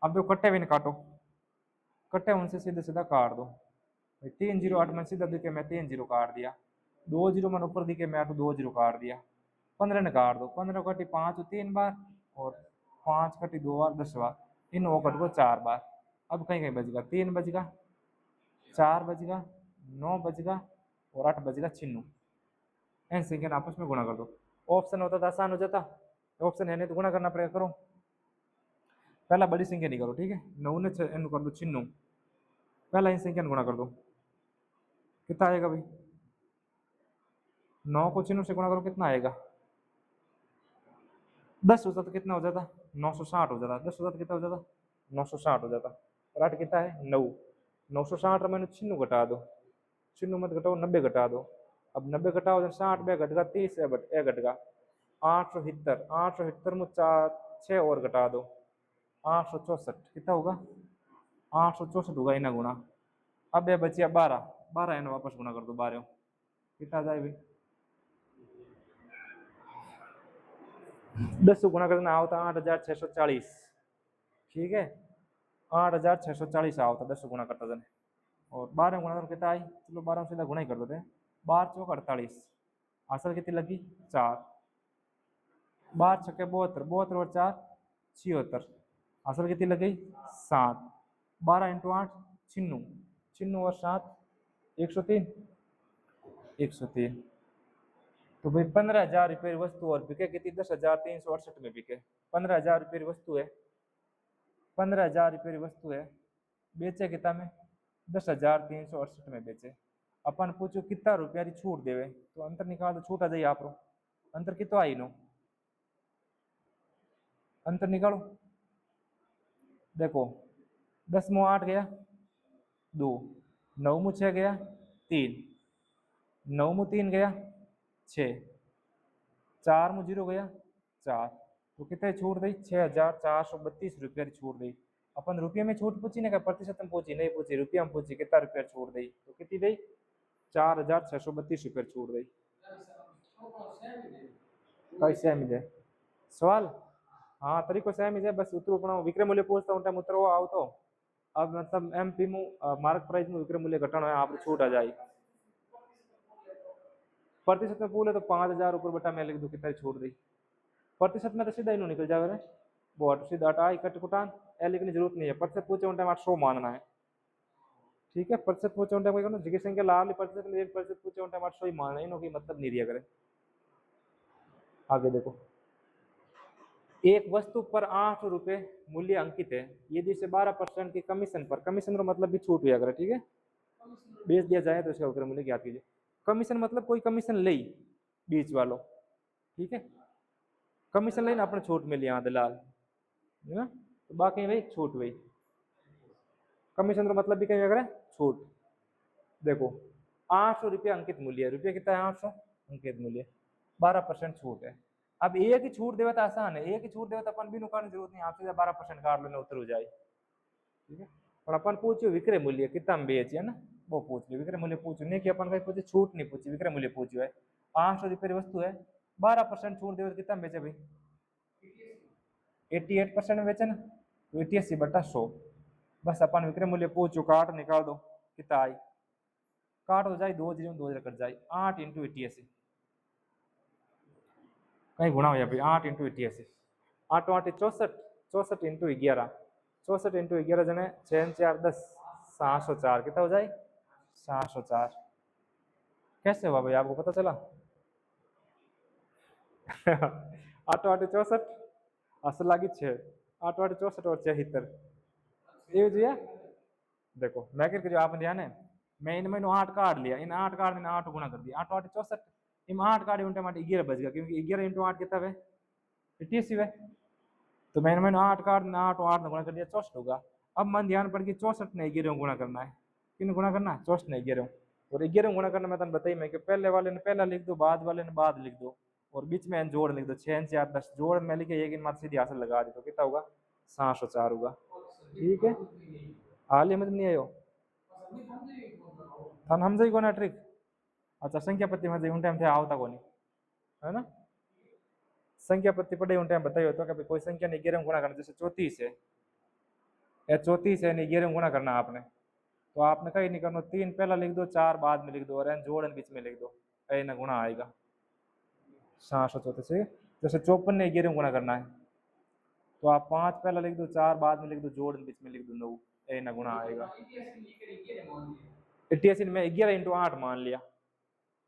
अब जो कट्टे भी काटो, कट्टे उनसे सीधे सीधा काट दो, 308 में सीधा दिखे मैं 3 जीरो काट दिया, 2 जीरो मैंने ऊपर दिखे मैं 2 जीरो काट दिया, 15 ने काट दो, 15 कटी 5 3 बार, और 5 कटी 2 बार 10 बार, इन वो कट को 4 बार। अब कहीं कहीं बचेगा 3 बचेगा, 4 बचेगा, 9 बचेगा, और 8 बचेगा छिन्नू। इन संख्या आपस में गुणा कर दो। ऑप्शन होता तो आसान हो जाता, ऑप्शन है नहीं तो गुणा करना पड़ेगा, करो। पहला बड़ी संख्या नहीं करो, ठीक है, 9 ने इन कर दो छिन्नू, पहला इन संख्या गुणा कर दो, कितना आएगा भाई, 9 को छिन्नू से गुणा करो कितना आएगा, 10 होता तो कितना हो जाता, 960 हो जाता, 10 होता तो कितना हो जाता, 960 हो जाता। और 8 कितना है 9, 960 मैंने छिन्नू घटा दो, छिन्नू मत घटाओ 90 घटा दो, अब 90 घटाओ तो 60 में घटेगा 30 घटेगा 870, 870 में 4 6 और घटा दो 864, कितना होगा 864 होगा इना गुणा। अब ये बचिया 12, 12 इन्हें वापस गुणा कर दो 12, कितना जाए भाई 10 से गुणा करना होता 8,640, ठीक है, 8,640 आवता 10 से गुणा करता जने, और 12 गुणा कर कितना आई, चलो 12 सीधा गुणा ही कर देते, 12 चौक 48, असल कितनी लगी 4, 12 छक्के 72, 72 और 4 76, असल कितनी लग गई 7, 12 इंटू 8 छिन्नू, छिन्नू और 7 103, 103। तो भाई 15,000 रुपये वस्तु और बिके कितनी, 10,368 में बिके। 15,000 रुपये वस्तु है, 15,000 रुपये वस्तु है, बेचे कितना में 10,368 में बेचे। अपन पूछो कितना रुपया की छूट देवे, तो अंतर निकाल दो, छूट आ जाइए आप, अंतर कितना आई नो, अंतर निकालो, देखो 10 में 8 गया 2, 9 में 6 गया 3, 9 में 3 गया 6, 4 में 0 गया 4, तो कितने छूट दी 6,432 रुपया की छूट दी। अपन रुपये में छूट पूछी ना, क्या प्रतिशत में पूछी, नहीं पूछी, रुपया में पूछी कितना रुपया छूट दी, तो कितनी दी 4,632 रुपया छूट दी। कैसे मिले सवाल, हाँ तरीको सेम ही है, बस उतरू पण विक्रय मूल्य पूछता हूँ टाइम उतरवा आओ तो अब मतलब एमपी मु मार्क प्राइस में विक्रय मूल्य घटानो है आप छूट आ जाए। प्रतिशत में पूछे तो 5,000 ऊपर बटा मैं लिख दूँ कितना छूट दी। प्रतिशत में तो सीधा इन्हों निकल जावे रे बहुत सीधा हटा इकट्ठ कुटान ए लिखने की जरूरत नहीं है। प्रतिशत पूछे उन टाइम 800 मानना है। ठीक है प्रतिशत पूछे उन टाइम जिस संख्या लाभ प्रतिशत में 1% पूछे उन टाइम 800 ही मानना है, इन्हों की मतलब नहीं दिया करे। आगे देखो एक वस्तु पर 8 रुपए मूल्य अंकित है यदि इसे 12% की कमीशन पर, कमीशन का मतलब भी छूट हुआ करे। ठीक है बेच दिया जाए तो इसका विक्रय मूल्य ज्ञात कीजिए। कमीशन मतलब कोई कमीशन ले बीच वालों। ठीक है कमीशन लेना अपने छूट मिली यहाँ दलाल है ना, तो बाकी भाई छूट हुई। कमीशन का मतलब भी कहीं अगर छूट। देखो 800 रुपये अंकित मूल्य, रुपये कितना है 800 अंकित मूल्य 12% छूट है। अब एक ही छूट देवे तो आसान है, एक ही छूट देवे तो अपन भी नुकान जरूरत नहीं, आपसे 12% काट लेना उतर हो जाए। ठीक है और अपन पूछो विक्रय मूल्य कितना में बेचे है ना वो पूछ लियो, विक्रय मूल्य पूछो नहीं कि अपन कहीं पूछे छूट नहीं पूछी, विक्रय मूल्य पूछो है। 800 रुपये वस्तु है 12% छूट देवे तो कितना बेचे भाई 88% में बेचे ना, तो 88/100 बस अपन विक्रय मूल्य पूछो काट निकाल दो कितना आई, काट हो जाए 2 कट जाए 8 × 88 कहीं गुणा हो जाए भाई 8 × 88 8 8 64 64 × 11 64 × 11 जने 6 4 10 704 कितना हो जाए 704। कैसे हुआ भाई आपको पता चला 8 8 64 असल लागी 6 8 8 64 और 76 ये जी है। देखो मैं क्या करियो आप ध्यान है मैं इन मैंने 8 काट लिया, इन 8 काट मैंने 8 गुणा कर दिया 8 8 64 इन 8 काटे उनटे माटे 11 बच गया क्योंकि 11 × 8 कितना है 88 है। तो मैंने 8 काट 8 8 ने गुणा कर दिया 64 होगा। अब मन ध्यान पड़ गई 64 ने 11 गुणा करना है, किन गुणा करना है 64 ने 11 और 11 गुणा करना मैं बताई मैं कि पहले वाले ने पहला लिख दो बाद वाले ने बाद लिख दो और बीच में जोड़ लिख दो 6 4 10 जोड़ में लिखे एक इन मात्र सीधी हासिल लगा दी तो कितना होगा 704 होगा। ठीक है हाल ही समझ नहीं आयो थान हम जाई कोना ट्रिक। अच्छा संख्या पत्ती में उन टाइम थे आवता कोनी है ना, संख्या पत्ती पढ़े उन टाइम बताइए तो कि कोई संख्या ने 11 गुणा करना, जैसे 34 है या 34 है 11 गुणा करना आपने तो आपने कहीं नहीं करना 3 पहला लिख दो 4 बाद में लिख दो और जोड़न बीच में लिख दो ए ना गुणा आएगा 734 से। जैसे 54 ने 11 गुणा करना है तो आप 5 पहला लिख दो 4 बाद में लिख दो जोड़न बीच में लिख दो 9 ए ना गुणा आएगा 88 में 11 × 8 मान लिया।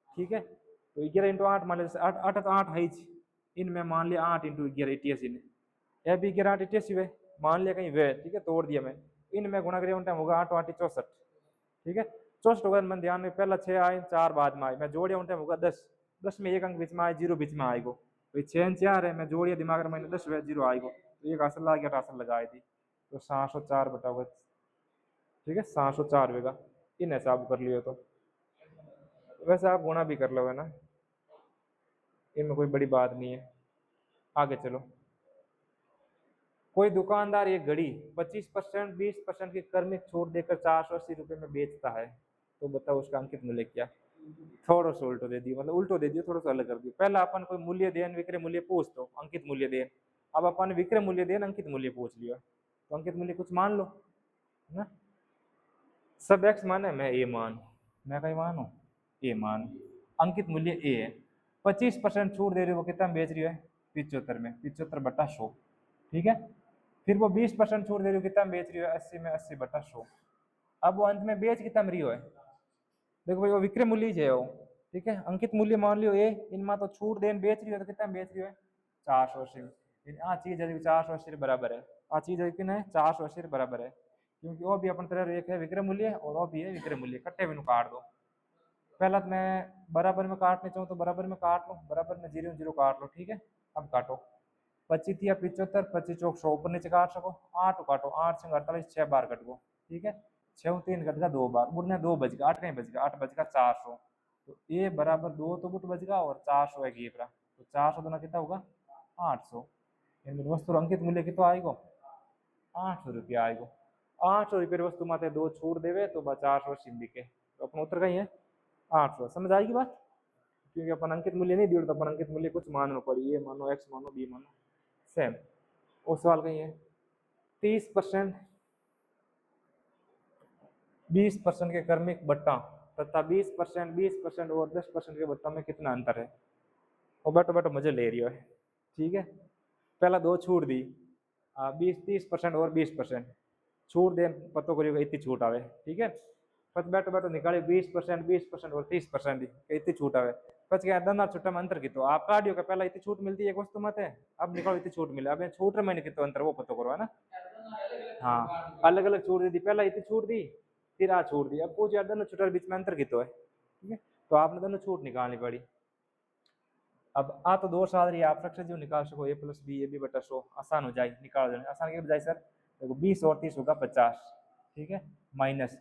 ठीक है तो 11 × 8 मान लिया 8 8 तो 8 है ही इनमें मान लिया 8 × 11 88 ने यह भी 11 8 88 वे मान लिया कहीं वे। ठीक है तोड़ दिया मैं इनमें गुणा करिए उन टाइम होगा 8 8 64। ठीक है 64 होगा मन ध्यान में पहला 6 आए 4 बाद में आए मैं जोड़िया उन टाइम होगा 10 10 में एक अंक बीच में आए 0 बीच में आएगो तो 6 4 है मैं जोड़िया दिमाग में मैंने 10 0 आएगो तो एक हासिल ला गया हासिल लगाई थी तो 704 बटा होगा। ठीक है 704 होगा इन हिसाब कर लियो तो वैसे आप गुणा भी कर लो है ना, इनमें कोई बड़ी बात नहीं है। आगे चलो कोई दुकानदार एक घड़ी 25% 20% की क्रमिक छूट देकर 480 रुपए में बेचता है तो बताओ उसका अंकित मूल्य क्या। थोड़ा सा उल्टो दे दियो मतलब उल्टो दे दियो थोड़ा सा अलग कर दियो। पहला अपन कोई मूल्य देन विक्रय मूल्य पूछ दो अंकित मूल्य देन, अब अपन विक्रय मूल्य देन अंकित मूल्य पूछ लियो तो अंकित मूल्य कुछ मान लो है ना, सब एक्स माने मैं ए मान मैं कहीं मानू ए मान अंकित मूल्य ए है 25% छूट दे रही हो वो कितना बेच रही है 75 में 75/100। ठीक है फिर वो 20% छूट दे रही हो कितना बेच रही है 80 में 80/100। अब वो अंत में बेच कितना रही हो है देखो भाई वो विक्रय मूल्य है वो। ठीक है अंकित मूल्य मान लियो ए इनमें तो छूट देन बेच रही हो तो कितना बेच रही है 480 आ चीज है 480 बराबर है आ चीज है कितना है 480 बराबर है क्योंकि वो भी अपन तरह एक है विक्रय मूल्य और वो भी है विक्रय मूल्य कट्टे भी काट दो। पहला तो मैं बराबर में काटने चाहूँ तो बराबर में काट लो बराबर में 0 0 काट लो। ठीक है अब काटो 25 या 75 25 चौक 100 ऊपर नीचे काट सको 8 काटो 8 से 48 6 बार कट गो। ठीक है 6 3 कट गया 2 बार बुढ़ने 2 बज गया 8 कहीं बज गया 8 बज गया 400 तो ए बराबर 2 तो बुट बज गया और 400 है गिर रहा तो 400 दोनों कितना होगा 800 वस्तु अंकित मूल्य कितना आएगा 800 रुपया आएगा। 800 रुपये वस्तु माते 2 छूट देवे तो 480 बिके तो अपन उत्तर कहीं है 800। समझ आएगी बात क्योंकि अपन अंकित मूल्य नहीं दियो तो अपन अंकित मूल्य कुछ मानो पड़ी ए मानो एक्स मानो बी मानो सेम। वो सवाल कहीं है 30%, 20% के क्रमिक बट्टा तथा 20% और 10% के बट्टों में कितना अंतर है? वो बैठो बैठो मजे ले रही हो है, ठीक है। पहला दो छूट दी 20-30% और 20% छूट दे, पतो करिएगा इतनी छूट आवे, ठीक है। पच बैठो बैठो निकाले 20% और 30% इतनी छूट आवे। पच क्या दंदा छुट्टा में अंतर की तो आप काटियो का पहला इतनी छूट मिलती है एक वस्तु मत है, अब निकालो इतनी छूट मिले, अब छूट मैंने कितो अंतर वो पतो करो है ना। हाँ अलग अलग छूट दी, पहला इतनी छूट दी फिर आ छूट दी, अब पूछ यार दोनों छूट बीच में अंतर कितो है, ठीक है। तो आपने दोनों छूट निकालनी पड़ी। अब आ तो दो साल रही आप सक्सेस जो निकाल सको a + b ab बटा 100 आसान हो जाए निकाल देना, आसान के बजाय सर देखो 20 और 30 होगा 50, ठीक है, माइनस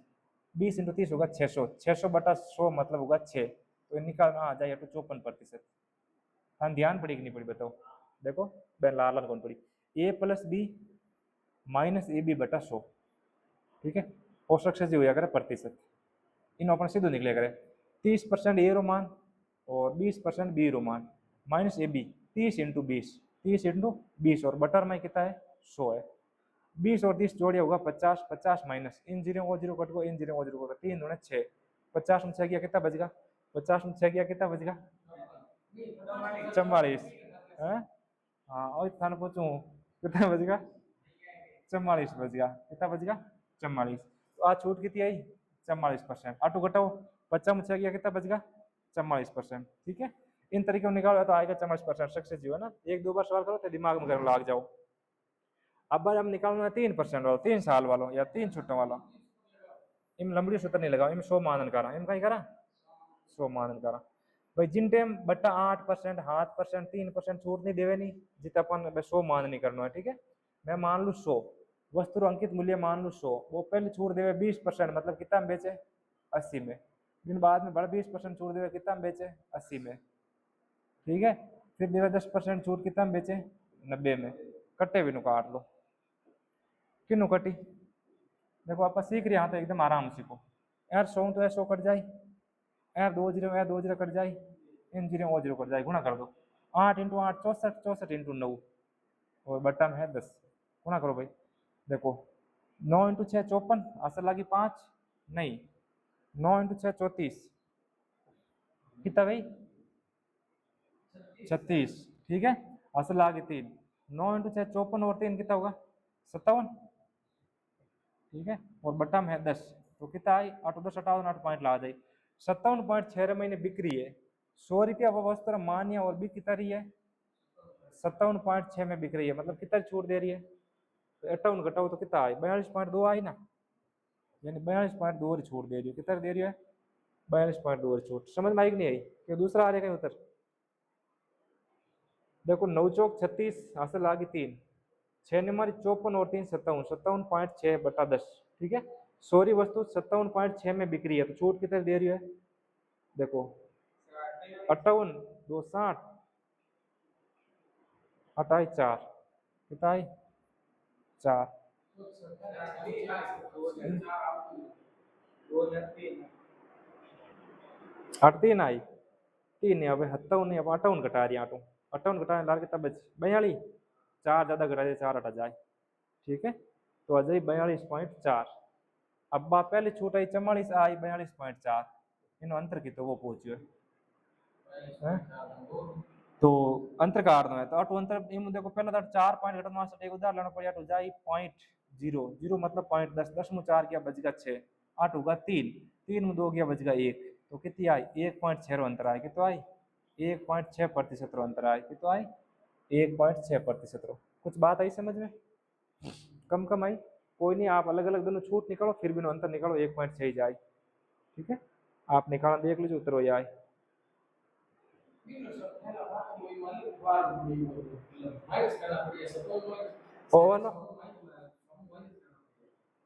20 × 30 होगा 600, 600 बटा 100 मतलब होगा 6, तो निकालना आ जाए तो 54%। हाँ ध्यान पड़ी कि नहीं पड़ी बताओ, देखो मैं लाल कौन पड़ी a + b - ab बटा 100, ठीक है, और सक्सेस जो होया करे प्रतिशत, इन अपन सीधो निकले करे 30% ए रोमान और 20% B roman minus A B 30 × 20, 30 × 20 और बटर में कितना है 100 है, 20 और 30 जोड़िया होगा 50, 50 माइनस इन जीरो को जीरो कट को इन जीरो को जीरो कट 3 दूने 6, 50 में 6 गया कितना बचेगा, 50 में 6 गया कितना बचेगा 44 है। हाँ और थाने पूछूं कितना बचेगा 44 बचेगा, कितना बचेगा 44, तो आज छूट कितनी आई 44%, आटू घटाओ 50 में 6 गया कितना बचेगा 44%, ठीक है। इन तरीके में निकालो तो आएगा 44% सक्सेस जो है ना, एक दो बार सवाल करो तो दिमाग में लाग जाओ। अब बार हम निकालना है 3% वालों 3 साल वालों या 3 छुट्टों वालों, इन लंबड़ी सूत्र नहीं लगाओ, इन 100 मानन करा, इन कहीं करा 100 मानन करा भाई, जिन टाइम बट्टा 8% 7% 3% छूट नहीं देवे नहीं जितना अपन 100 मान नहीं करना है, ठीक है। मैं मान लू 100 वस्तु अंकित मूल्य मान लू 100, वो पहले छूट देवे 20% मतलब कितना में बेचे 80 में, दिन बाद में बड़ा 20% छूट देवे कितना में बेचे 80 में, ठीक है। फिर देवे 10% छूट कितना में बेचे 90 में, कट्टे भी नु काट लो किन्नू कटी, देखो आप सीख रहे हैं तो एकदम आराम सीखो यार, 100 तो 100 कट जाए यार, 2 जीरो कट जाए, इन जीरो वो जीरो कट जाए, गुणा कर दो 8 × 8 64, 64 × 9 और बट्टा में है 10, गुणा करो भाई, देखो 9 × 6 54, असर लगी 5 नहीं, 9 × 6 34 कितना भाई 36, ठीक है, असर लगी 3, 9 × 6 54 और 3 कितना होगा 57, ठीक है, और बट्टा में है 10, तो कितना आई 8 10 58 8 पॉइंट ला जाए 57.6 महीने बिक्री है, 100 रुपया वस्तु मान्य और बिक कितना रही है 57.6 में बिक रही है, मतलब कितना छूट दे रही है, तो 58 घटाओ तो कितना आई 42.2 आई ना, यानी 42.2 छूट दे रही है, कितना दे रही है 42.2 छूट, समझ में आई कि नहीं आई, कि दूसरा आ जाएगा उत्तर, देखो 9 चौक 36 हासिल आ गई 3, 6 नंबर 54 और 3 57, 57.6 बटा 10, ठीक है, सॉरी वस्तु 57.6 में बिक रही है, तो छूट कितने दे रही है, देखो 58 2 60 हटाई 4 कितना आई 4, 8 3 आई 3 नहीं, अब 57 नहीं, अब 58 घटा रही 58 घटा लाल कितना बच 42, 4 ज्यादा घटा दे 4 हटा जाए, ठीक है, तो आ जाए 42.4, अब बात पहले छूट आई 44 आई 42.4, इन अंतर की तो वो पहुंची है, तो अंतर का अर्थ है तो अटो अंतर इन देखो पहला तो 4 पॉइंट घटन मास एक उदाहरण लेना पड़े, अटो जाई 0.0 मतलब 0.10, 10 में 4 गया बचेगा 6, 8 होगा 3, 3 में 2 गया बचेगा 1, तो कितनी आई 1.6 अंतर आई, कितना आई 1.6% अंतर आई, कितना आई 1.6%, कुछ बात आई समझ में, कम कम आई, कोई नहीं, आप अलग अलग दोनों छूट निकालो फिर भी अंतर निकालो 1.6 जाए, ठीक है, आप निकाल देख लीजिए उत्तर हो जाए। ओवन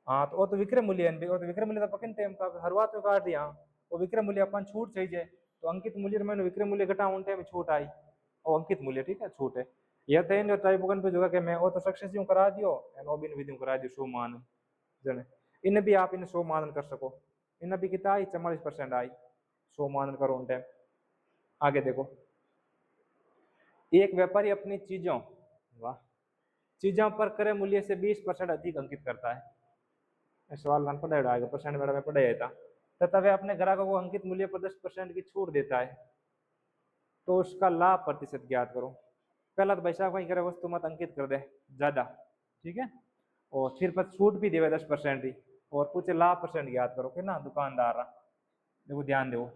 हाँ तो वो तो विक्रय मूल्य है, वो तो विक्रय मूल्य तो पकड़ टाइम का हरवात में काट दिया, वो विक्रय मूल्य अपन छूट चाहिए, तो अंकित मूल्य मैंने विक्रय मूल्य घटा उन टाइम छूट आई, और अंकित मूल्य ठीक है छूट है, यह तो इन टाइपोगन पे जो कि मैं वो तो सक्सेस यूं करा दियो एंड ओबिन विधि करा दियो 100 मान जने, इन भी आप इन 100 मान कर सको, इन भी कितना आई 44% आई, 100 मान करो उन टाइम। आगे देखो, एक व्यापारी अपनी चीजों वाह चीजों पर क्रय मूल्य से 20% अधिक अंकित करता है। सवाल मान पढ़ा आएगा, परसेंट में पढ़ा था। तथा वह अपने ग्राहकों को अंकित मूल्य पर 10% की छूट देता है, तो उसका लाभ प्रतिशत ज्ञात करो। पहला तो भाई साहब कहीं करे वस्तु मत अंकित कर दे ज्यादा, ठीक है, और फिर पर छूट भी देवे 10% ही, और पूछे लाभ परसेंट ज्ञात करो कि ना दुकानदार। देखो ध्यान दो,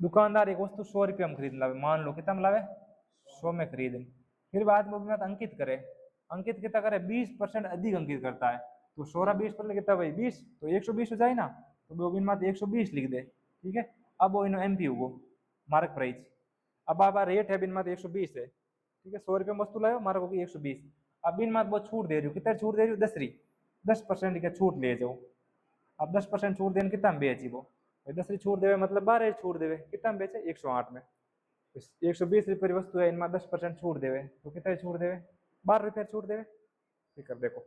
दुकानदार एक वस्तु 100 रुपये में खरीद लावे, मान लो कितना में लावे 100 में खरीद, फिर बाद में अंकित करे, अंकित कितना करे 20% अधिक अंकित करता है, तो 16 20% कितना भाई 20, तो 120 हो जाए ना, तो वो बिन मात्र 120 लिख दे, ठीक है। अब वो इन एमपी हो मार्क प्राइस, अब आप रेट है बिन मात्र 120 है, ठीक है, 100 रुपये में वस्तु लाओ, मार्क होगी 120। अब बिन मात्र वो छूट दे रही हो, कितना छूट दे रही हो 10% की छूट ले जाओ। अब 10% छूट देने कितना में बेची वो 10 छूट देवे, मतलब 12 छूट देवे, कितना में बेचे 108 में। 120 रुपये वस्तु है, इनमें 10% छूट देवे, तो कितना छूट देवे 12 रुपये छूट देवे। ठीक है, देखो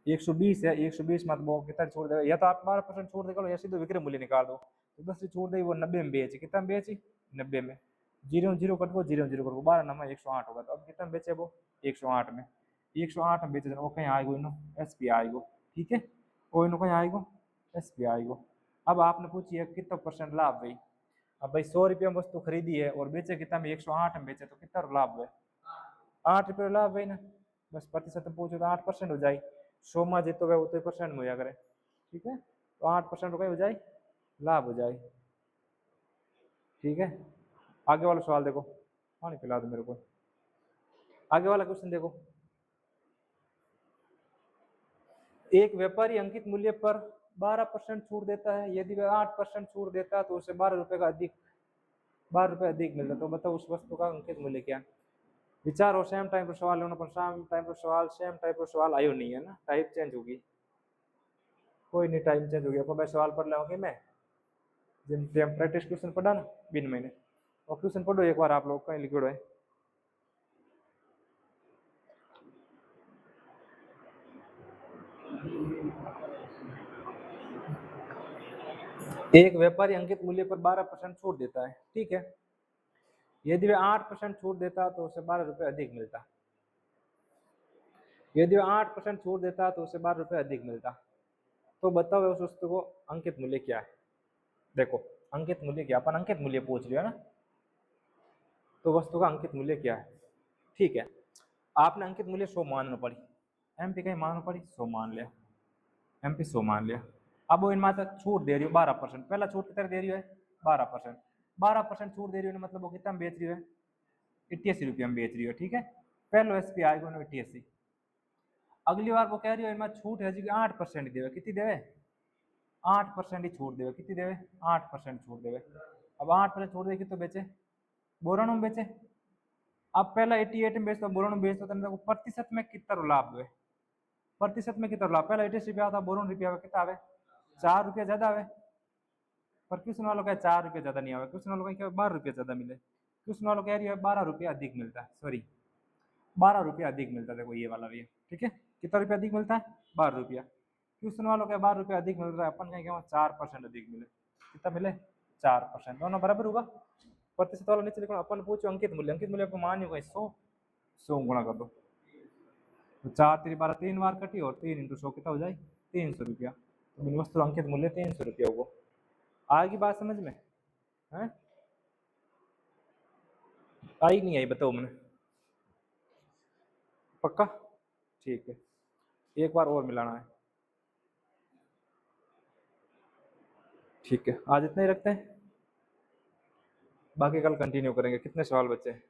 120 है, 120 मत वो कितना छूट देवे, या तो आप 12% छूट देगा या सीधे विक्रय मूल्य निकाल दो, तो 10 छूट दे वो 90 में बेची, कितना में बेची 90 में, 0 कटको 0 कटको 12 नंबर 108 होगा, तो अब कितना बेचे वो 108 में, 108 में बेचे वो कहीं आएगो इनो एसपी आएगो, ठीक है, वो इनो कहीं आएगो एसपी आएगो। अब आपने पूछी है कितना परसेंट लाभ भाई, अब भाई 100 रुपये में वस्तु खरीदी है और बेचे कितना में 108 में बेचे, तो कितना लाभ है 8 रुपये लाभ है ना, बस प्रतिशत पूछो तो 8% हो जाए, 100 में जीतो गए उतने परसेंट में हो करे, ठीक है, तो 8% हो जाए लाभ हो जाए, ठीक है। आगे वाला सवाल देखो, पानी पिला दो मेरे को, आगे वाला क्वेश्चन देखो, एक व्यापारी अंकित मूल्य पर 12% छूट देता है, यदि वह 8% छूट देता है तो उसे 12 रुपये का अधिक 12 रुपये अधिक मिलता है, तो बताओ उस वस्तु का अंकित मूल्य क्या। विचार और सेम टाइप सवाल होना, पर सेम टाइप सवाल आयो नहीं है ना, टाइप चेंज होगी, कोई नहीं टाइम चेंज हो गया, मैं सवाल पढ़ लाऊंगी मैं जिन प्रैक्टिस क्वेश्चन पढ़ा ना बिन महीने, और क्वेश्चन पढ़ो एक बार आप लोग कहीं लिखिड़ो है। एक व्यापारी अंकित मूल्य पर 12% छूट देता है, ठीक है, यदि वह 8% छूट देता तो उसे 12 रुपये अधिक मिलता, यदि वह 8% छूट देता तो उसे 12 रुपये अधिक मिलता, तो बताओ उस वस्तु को अंकित मूल्य क्या है। देखो अंकित मूल्य क्या, अपन अंकित मूल्य पूछ लिया ना, तो वस्तु का अंकित मूल्य क्या है, ठीक है। आपने अंकित मूल्य 100 मानना पड़ी, एमपी कहीं मानना पड़ी 100 मान लिया, एमपी 100 मान लिया। अब वो इनमें छूट दे रही हो 12%, पहला छूट कितना दे रही है 12%, 12% छूट दे रही है, मतलब वो कितना में बेच रही है 88 रुपये में बेच रही है, ठीक है, पहले एसपी आएगा 88। अगली बार वो कह रही है इनमें छूट है जी 8% देवे, कितनी देवे 8% ही छूट देवे, कितनी देवे 8% छूट देवे। अब 8% छूट देगी तो बेचे बोरानो में बेचे, अब पहला 88 में बेचता बोरानो में बेचता, तो प्रतिशत में कितना लाभ हुए, प्रतिशत में कितना लाभ, पहला 88 रुपया आता बोरानो रुपया कितना आवे 4 रुपया ज्यादा आवे, पर क्वेश्चन वालों का 4 रुपया ज्यादा नहीं आवे, क्वेश्चन वालों का 12 रुपया ज्यादा मिले, क्वेश्चन वालों कह रही है 12 रुपया अधिक मिलता है, सॉरी 12 रुपया अधिक मिलता है, देखो ये वाला भी है, ठीक है, कितना रुपया अधिक मिलता है 12 रुपया, क्वेश्चन वालों का 12 रुपया अधिक मिल रहा है, अपन कहेंगे 4% अधिक मिले, कितना मिले 4%, दोनों बराबर होगा, प्रतिशत वाला नीचे लिखो, अपन पूछो अंकित मूल्य, अंकित मूल्य को मान 100 गुणा कर दो, तो 4 3 12 3 बार कटी, और 3 × 100 कितना हो जाए 300 रुपया, तो वस्तु अंकित मूल्य 300 रुपया होगा। आएगी बात समझ में है, आई नहीं आई बताओ मैंने, पक्का ठीक है, एक बार और मिलाना है, ठीक है, आज इतना ही रखते हैं, बाकी कल कंटिन्यू करेंगे। कितने सवाल बचे हैं।